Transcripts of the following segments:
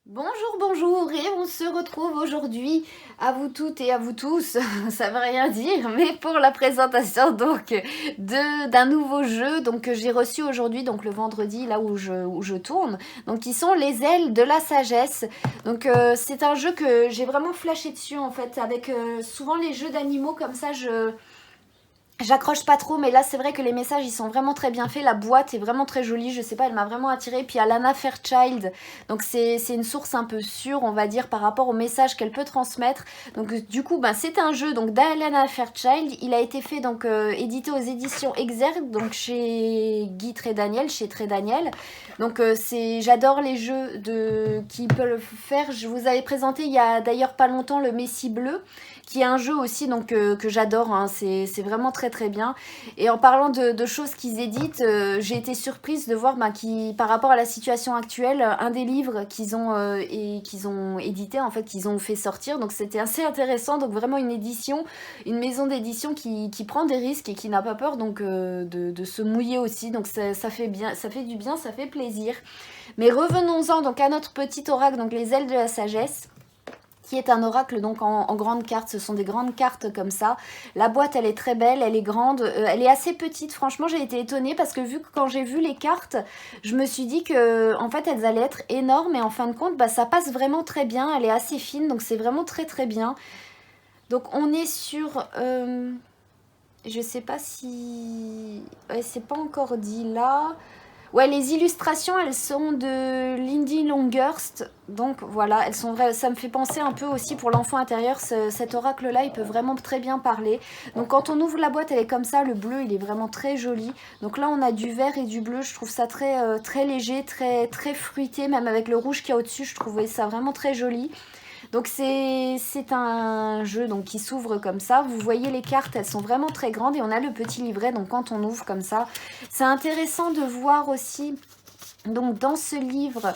Bonjour, bonjour, et on se retrouve aujourd'hui, à vous toutes et à vous tous, ça veut rien dire, mais pour la présentation donc d'un nouveau jeu donc que j'ai reçu aujourd'hui, donc le vendredi là où je tourne, donc qui sont les ailes de la sagesse. Donc c'est un jeu que j'ai vraiment flashé dessus en fait, avec souvent les jeux d'animaux comme ça, j'accroche pas trop, mais là c'est vrai que les messages ils sont vraiment très bien faits. La boîte est vraiment très jolie, je sais pas, elle m'a vraiment attirée. Puis Alana Fairchild, donc c'est une source un peu sûre, on va dire, par rapport au message qu'elle peut transmettre. Donc du coup, ben, c'est un jeu donc d'Alana Fairchild. Il a été fait donc édité aux éditions Exergue, donc chez Guy Trédaniel, chez Trédaniel. Donc j'adore les jeux qui peuvent faire. Je vous avais présenté il y a d'ailleurs pas longtemps le Messie bleu, qui est un jeu aussi donc que j'adore, hein. C'est vraiment très très bien. Et en parlant de choses qu'ils éditent, j'ai été surprise de voir par rapport à la situation actuelle, un des livres qu'ils ont édité, en fait, qu'ils ont fait sortir. Donc c'était assez intéressant. Donc vraiment une maison d'édition qui prend des risques et qui n'a pas peur donc de se mouiller aussi. Donc ça fait bien, ça fait du bien, ça fait plaisir. Mais revenons-en donc à notre petit oracle, donc les ailes de la sagesse, qui est un oracle donc en grandes cartes. Ce sont des grandes cartes comme ça. La boîte, elle est très belle, elle est grande, elle est assez petite. Franchement, j'ai été étonnée parce que quand j'ai vu les cartes, je me suis dit que en fait, elles allaient être énormes et en fin de compte, bah, ça passe vraiment très bien. Elle est assez fine, donc c'est vraiment très très bien. Donc on est sur... je sais pas si... Ouais, c'est pas encore dit là. Ouais, les illustrations, elles sont de Lindy Longhurst. Donc voilà, elles sont vraies. Ça me fait penser un peu aussi pour l'enfant intérieur. Cet oracle-là, il peut vraiment très bien parler. Donc quand on ouvre la boîte, elle est comme ça. Le bleu, il est vraiment très joli. Donc là, on a du vert et du bleu. Je trouve ça très léger, très fruité. Même avec le rouge qu'il y a au-dessus, je trouvais ça vraiment très joli. Donc c'est un jeu donc qui s'ouvre comme ça. Vous voyez les cartes, elles sont vraiment très grandes et on a le petit livret. Donc quand on ouvre comme ça, c'est intéressant de voir aussi. Donc dans ce livre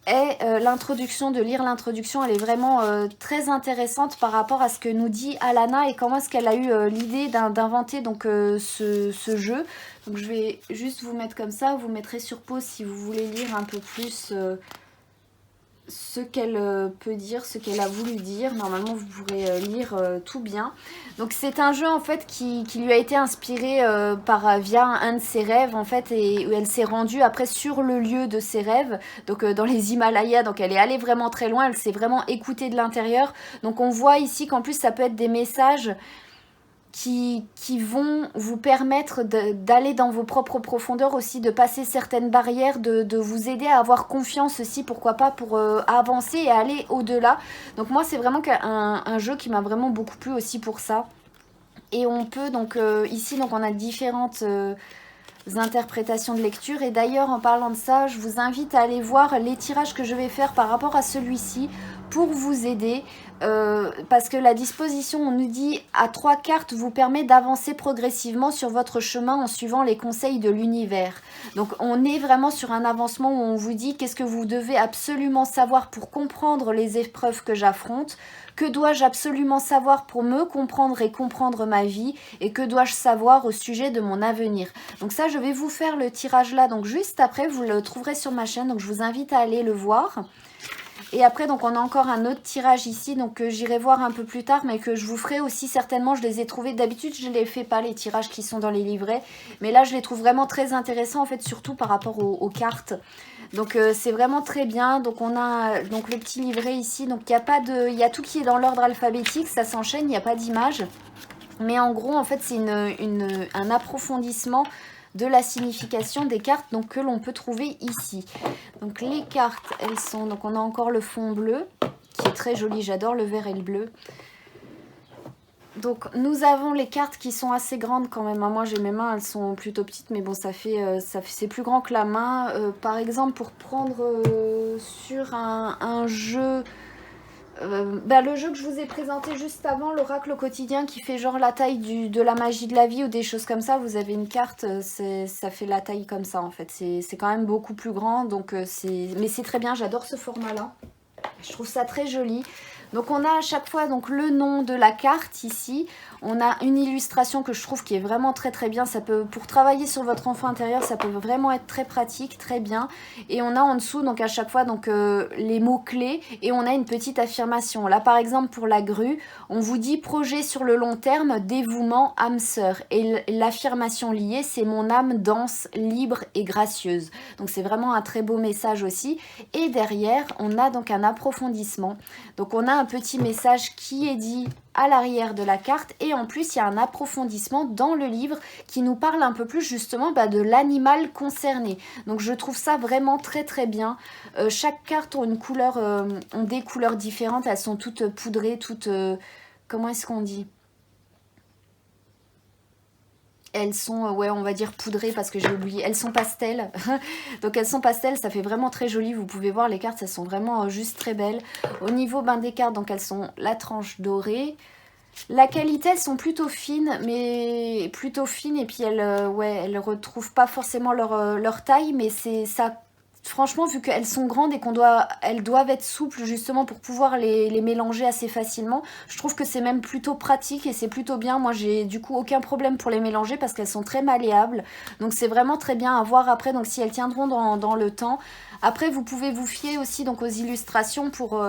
est l'introduction, de lire l'introduction. Elle est vraiment très intéressante par rapport à ce que nous dit Alana et comment est-ce qu'elle a eu l'idée d'inventer donc ce jeu. Donc je vais juste vous mettre comme ça. Vous mettrez sur pause si vous voulez lire un peu plus ce qu'elle peut dire, ce qu'elle a voulu dire. Normalement, vous pourrez lire tout bien. Donc, c'est un jeu en fait qui lui a été inspiré via un de ses rêves en fait, et où elle s'est rendue après sur le lieu de ses rêves, donc dans les Himalayas. Donc, elle est allée vraiment très loin. Elle s'est vraiment écoutée de l'intérieur. Donc, on voit ici qu'en plus, ça peut être des messages qui vont vous permettre d'aller dans vos propres profondeurs aussi, de passer certaines barrières, de vous aider à avoir confiance aussi, pourquoi pas, pour avancer et aller au-delà. Donc moi, c'est vraiment un jeu qui m'a vraiment beaucoup plu aussi pour ça. Et on peut donc, ici, donc on a différentes interprétations de lecture. Et d'ailleurs, en parlant de ça, je vous invite à aller voir les tirages que je vais faire par rapport à celui-ci pour vous aider. Parce que la disposition, on nous dit, à 3 cartes, vous permet d'avancer progressivement sur votre chemin en suivant les conseils de l'univers. Donc on est vraiment sur un avancement où on vous dit qu'est-ce que vous devez absolument savoir pour comprendre les épreuves que j'affronte, que dois-je absolument savoir pour me comprendre et comprendre ma vie, et que dois-je savoir au sujet de mon avenir. Donc ça, je vais vous faire le tirage là, donc juste après, vous le trouverez sur ma chaîne, donc je vous invite à aller le voir. Et après, donc on a encore un autre tirage ici, donc que j'irai voir un peu plus tard, mais que je vous ferai aussi certainement. Je les ai trouvés, d'habitude je ne les fais pas, les tirages qui sont dans les livrets, mais là je les trouve vraiment très intéressants en fait, surtout par rapport aux cartes. Donc c'est vraiment très bien. Donc on a donc le petit livret ici, donc il y a tout qui est dans l'ordre alphabétique, ça s'enchaîne, il n'y a pas d'image. Mais en gros, en fait, c'est un approfondissement de la signification des cartes donc, que l'on peut trouver ici. Donc les cartes, elles sont... Donc on a encore le fond bleu, qui est très joli, j'adore le vert et le bleu. Donc nous avons les cartes qui sont assez grandes quand même. Moi j'ai mes mains, elles sont plutôt petites, mais bon c'est plus grand que la main. Par exemple, pour prendre sur un jeu... le jeu que je vous ai présenté juste avant, l'oracle quotidien, qui fait genre la taille de la magie de la vie ou des choses comme ça, vous avez une carte, ça fait la taille comme ça en fait. C'est quand même beaucoup plus grand, donc mais c'est très bien, j'adore ce format là. Je trouve ça très joli. Donc on a à chaque fois donc le nom de la carte ici. On a une illustration que je trouve qui est vraiment très très bien. Ça peut, pour travailler sur votre enfant intérieur, ça peut vraiment être très pratique, très bien. Et on a en dessous donc à chaque fois donc les mots clés et on a une petite affirmation. Là par exemple pour la grue, on vous dit projet sur le long terme, dévouement, âme sœur. Et l'affirmation liée, c'est mon âme danse libre et gracieuse. Donc c'est vraiment un très beau message aussi. Et derrière, on a donc un approfondissement. Donc on a un petit message qui est dit à l'arrière de la carte et en plus il y a un approfondissement dans le livre qui nous parle un peu plus justement de l'animal concerné. Donc je trouve ça vraiment très très bien. Chaque carte ont une couleur, ont des couleurs différentes, elles sont toutes poudrées, toutes... comment est-ce qu'on dit ? Elles sont, ouais, on va dire poudrées parce que j'ai oublié. Elles sont pastel. Donc elles sont pastel, ça fait vraiment très joli. Vous pouvez voir les cartes, elles sont vraiment juste très belles. Au niveau des cartes, donc elles sont la tranche dorée. La qualité, elles sont plutôt fines, mais plutôt fines. Et puis elles, ouais, elles retrouvent pas forcément leur taille, mais c'est ça. Franchement, vu qu'elles sont grandes et elles doivent être souples justement pour pouvoir les mélanger assez facilement, je trouve que c'est même plutôt pratique et c'est plutôt bien. Moi, j'ai du coup aucun problème pour les mélanger parce qu'elles sont très malléables. Donc, c'est vraiment très bien à voir après, donc si elles tiendront dans le temps. Après, vous pouvez vous fier aussi donc aux illustrations pour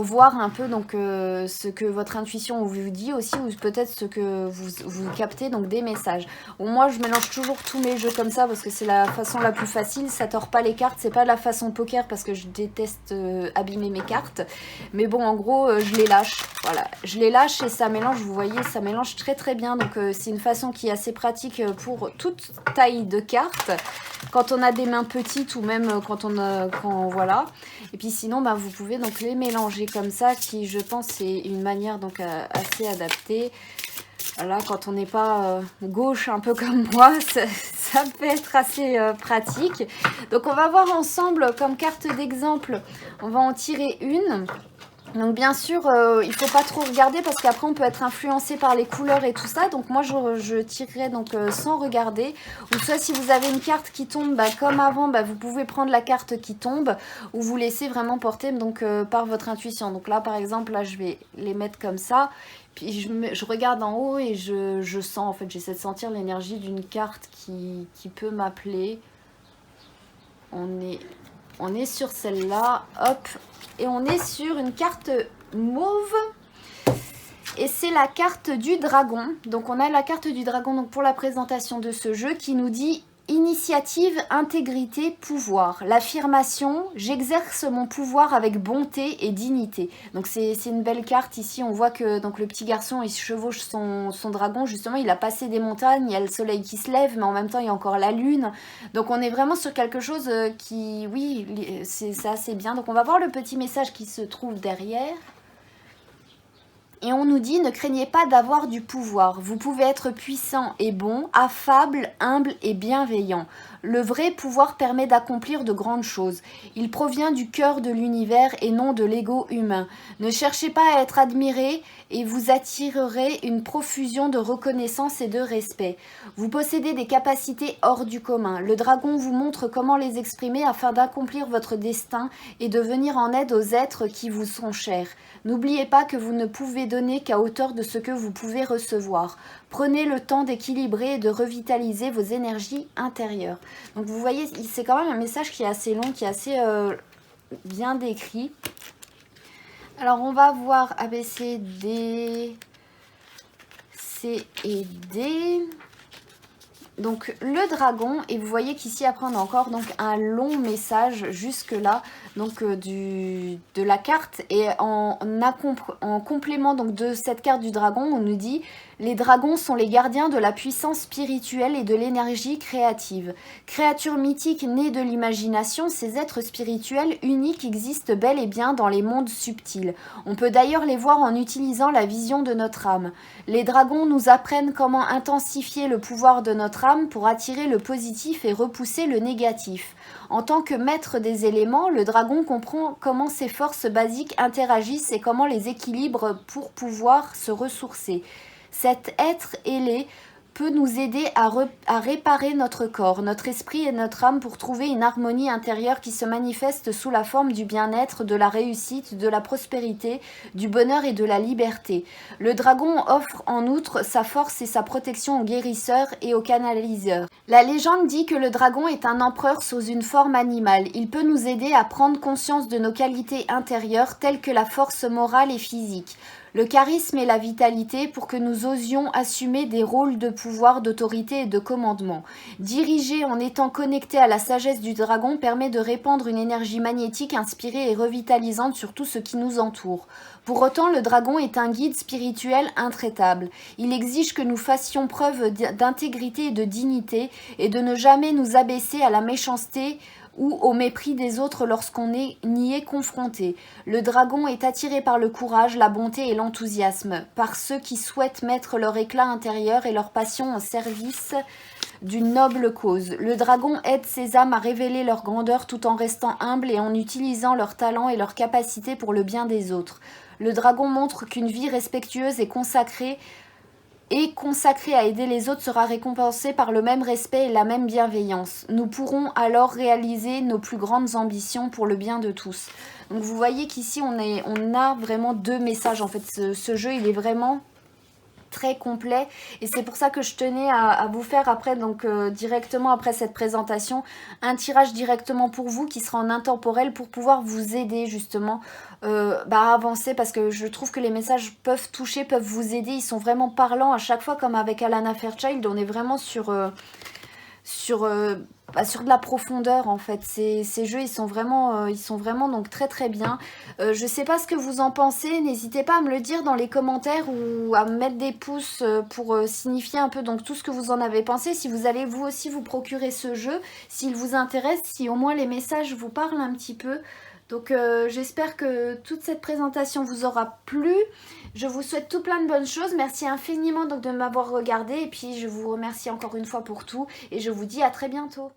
voir un peu donc ce que votre intuition vous dit aussi ou peut-être ce que vous captez donc des messages. Bon, moi je mélange toujours tous mes jeux comme ça parce que c'est la façon la plus facile, ça tord pas les cartes, c'est pas la façon poker parce que je déteste abîmer mes cartes, mais bon en gros je les lâche, voilà, je les lâche et ça mélange, vous voyez, ça mélange très très bien, donc c'est une façon qui est assez pratique pour toute taille de cartes, quand on a des mains petites ou même quand voilà. Et puis sinon, vous pouvez donc les mélanger comme ça, qui je pense c'est une manière donc assez adaptée. Voilà, quand on n'est pas gauche un peu comme moi, ça peut être assez pratique. Donc on va voir ensemble comme carte d'exemple, on va en tirer une. Donc bien sûr, il ne faut pas trop regarder parce qu'après on peut être influencé par les couleurs et tout ça. Donc moi je tirerai donc sans regarder. Ou soit si vous avez une carte qui tombe comme avant, vous pouvez prendre la carte qui tombe ou vous laisser vraiment porter donc, par votre intuition. Donc là par exemple, là je vais les mettre comme ça. Puis je regarde en haut et je sens, en fait j'essaie de sentir l'énergie d'une carte qui peut m'appeler. On est sur celle-là, hop, et on est sur une carte mauve, et c'est la carte du dragon. Donc on a la carte du dragon donc pour la présentation de ce jeu qui nous dit initiative, intégrité, pouvoir. L'affirmation, j'exerce mon pouvoir avec bonté et dignité. Donc c'est une belle carte ici, on voit que donc, le petit garçon il chevauche son dragon, justement il a passé des montagnes, il y a le soleil qui se lève, mais en même temps il y a encore la lune. Donc on est vraiment sur quelque chose qui, oui, c'est assez bien. Donc on va voir le petit message qui se trouve derrière. Et on nous dit, ne craignez pas d'avoir du pouvoir. Vous pouvez être puissant et bon, affable, humble et bienveillant. Le vrai pouvoir permet d'accomplir de grandes choses. Il provient du cœur de l'univers et non de l'ego humain. Ne cherchez pas à être admiré et vous attirerez une profusion de reconnaissance et de respect. Vous possédez des capacités hors du commun. Le dragon vous montre comment les exprimer afin d'accomplir votre destin et de venir en aide aux êtres qui vous sont chers. N'oubliez pas que vous ne pouvez donner qu'à hauteur de ce que vous pouvez recevoir. Prenez le temps d'équilibrer et de revitaliser vos énergies intérieures. Donc vous voyez, c'est quand même un message qui est assez long, qui est assez bien décrit. Alors on va voir A, B, C, D, C et D. Donc le dragon, et vous voyez qu'ici après on a encore donc un long message jusque là donc de la carte, et en complément donc de cette carte du dragon, on nous dit: les dragons sont les gardiens de la puissance spirituelle et de l'énergie créative. Créatures mythiques nées de l'imagination, ces êtres spirituels uniques existent bel et bien dans les mondes subtils. On peut d'ailleurs les voir en utilisant la vision de notre âme. Les dragons nous apprennent comment intensifier le pouvoir de notre âme pour attirer le positif et repousser le négatif. En tant que maître des éléments, le dragon comprend comment ces forces basiques interagissent et comment les équilibre pour pouvoir se ressourcer. Cet être ailé peut nous aider à réparer notre corps, notre esprit et notre âme pour trouver une harmonie intérieure qui se manifeste sous la forme du bien-être, de la réussite, de la prospérité, du bonheur et de la liberté. Le dragon offre en outre sa force et sa protection aux guérisseurs et aux canaliseurs. La légende dit que le dragon est un empereur sous une forme animale. Il peut nous aider à prendre conscience de nos qualités intérieures telles que la force morale et physique, le charisme et la vitalité pour que nous osions assumer des rôles de pouvoir, d'autorité et de commandement. Diriger en étant connecté à la sagesse du dragon permet de répandre une énergie magnétique inspirée et revitalisante sur tout ce qui nous entoure. Pour autant, le dragon est un guide spirituel intraitable. Il exige que nous fassions preuve d'intégrité et de dignité et de ne jamais nous abaisser à la méchanceté ou au mépris des autres lorsqu'on y est confronté. Le dragon est attiré par le courage, la bonté et l'enthousiasme, par ceux qui souhaitent mettre leur éclat intérieur et leur passion au service d'une noble cause. Le dragon aide ces âmes à révéler leur grandeur tout en restant humbles et en utilisant leurs talents et leurs capacités pour le bien des autres. Le dragon montre qu'une vie respectueuse et consacrée à aider les autres sera récompensée par le même respect et la même bienveillance. Nous pourrons alors réaliser nos plus grandes ambitions pour le bien de tous. Donc vous voyez qu'ici on a vraiment deux messages. En fait, ce jeu il est vraiment très complet et c'est pour ça que je tenais à vous faire après, donc directement après cette présentation, un tirage directement pour vous qui sera en intemporel pour pouvoir vous aider justement à avancer, parce que je trouve que les messages peuvent toucher, peuvent vous aider, ils sont vraiment parlants à chaque fois, comme avec Alana Fairchild, on est vraiment sur de la profondeur en fait. Ces jeux ils sont vraiment donc très très bien. Je sais pas ce que vous en pensez, n'hésitez pas à me le dire dans les commentaires ou à me mettre des pouces pour signifier un peu donc tout ce que vous en avez pensé, si vous allez vous aussi vous procurer ce jeu, s'il vous intéresse, si au moins les messages vous parlent un petit peu. Donc j'espère que toute cette présentation vous aura plu. Je vous souhaite tout plein de bonnes choses. Merci infiniment donc de m'avoir regardé. Et puis je vous remercie encore une fois pour tout. Et je vous dis à très bientôt.